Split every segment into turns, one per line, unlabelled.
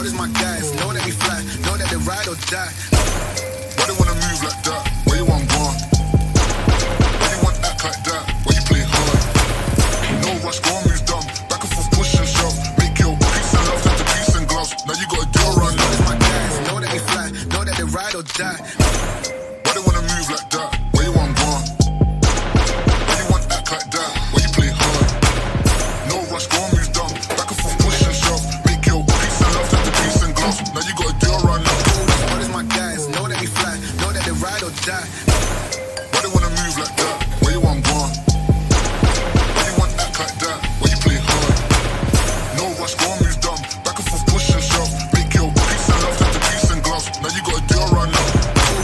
brothers my guys. Know that we fly, know that they ride or die. Why they wanna move like that? Where you want gone? Why you want act like that? Why you play hard? No rush, go and move dumb. Back and forth, push and shove. Make your peace and love, turn to peace and gloves. Now you got a deal run. Brothers my guys. Know that we fly, know that they ride or die. Why they wanna move like that? Where you want gone? Why you want act like that? Why you play hard? No rush, go and move dumb. Back and forth, push and shove. Make your peace and love, turn to peace and gloves. Now you got a deal run. Brothers my guys. Know that we fly, know that they ride or die. Why they wanna move like that? Where you want gone? Why you want act like that? Why you play hard? No rush, go and move dumb. Back and forth, push and shove. Make your peace and love, turn to peace and gloves. Now you got a deal run.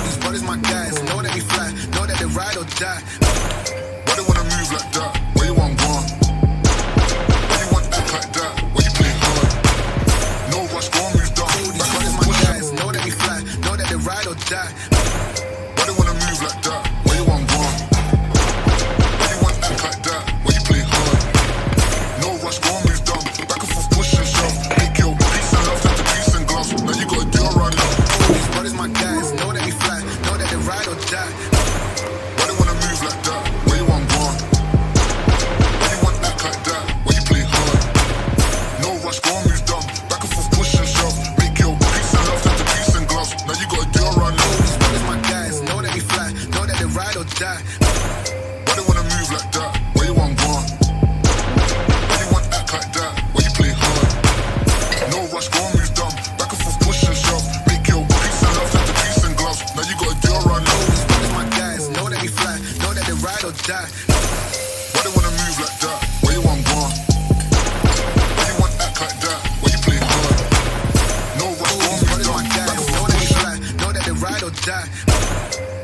These brothers my guys. Know that we fly, know that they ride or die. Why they wanna move like that? Where you want gone? Why you want act like that? Why you play hard? No rush, go and move dumb. Back and forth, push and shove. Know that we fly, know that they ride or die. Why they wanna move like that? Where you want gone? Why you want act like that? Why you play hard? No rush, go and move dumb. Back and forth, push and shove. Make your peace and love, turn to peace and gloves. Now you got a deal run. These brothers my guys. Know that we fly, know that they ride or die. Why they wanna move like that? Where you want gone? Why you want act like that? Why you play hard? No rush, go and move dumb. Back and forth, push and shove. Make your peace and love, turn to peace and gloves. Now you got a deal run. These brothers my guys. Know that we fly, know that they ride or die. Why they wanna move like that? Where you want gone? Why you want act like that? Why you play hard? No rush, go and move dumb. Back and forth, push and shove. Make your peace and love, turn to peace and gloves. Now you got a deal run. These brothers my guys. Know that we fly, know that they ride or die. Why they wanna move like that? Where you want gone? Why you want act like that? Why you play hard? No rush, go and move dumb. Back and forth, push and shove. Know that they ride or die.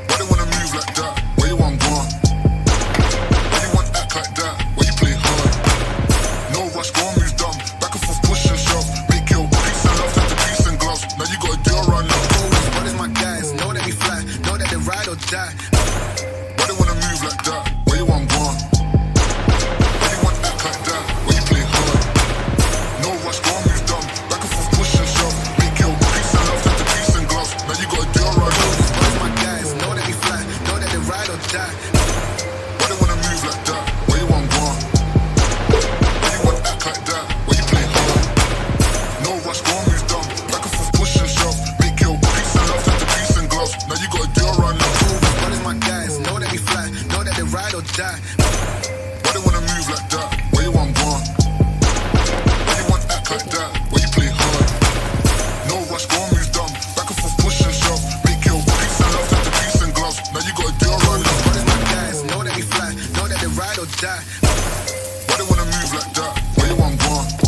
Why they wanna move like that? Where you want gone? Why you want act like that? Why you play hard? No rush, go and move dumb. Back and forth, push and shove. Make your peace and love, turn to peace and gloves. Now you got a deal run. These brothers my guys. Know that we fly, know that they ride or die. Why they wanna move like that? Where you want gone? Why you want act like that? Why you play hard? No rush, go and move dumb. Back and forth, push and shove. Make your peace and love, turn to peace and gloves. Now you got a deal run. These brothers my guys. Know that we fly, know that they ride or die. Why they wanna move like that? Where you want gone? Why you want act like that? Why you play hard? No rush, go and move dumb. Back and forth, push and shove. Make your peace and love, turn to peace and gloves. Now you got a deal run. These brothers my guys. Know that we fly, know that they ride or die. Why they wanna move like that? Where you want gone? Why you want act like that? Why you play hard? No rush, go and move dumb. Back and forth, push and shove. Make your peace and love, turn to peace and gloves. Now you got a deal run. These brothers my guys. Know that we fly, know that they ride or die. Why they wanna move like that? Where you want gone?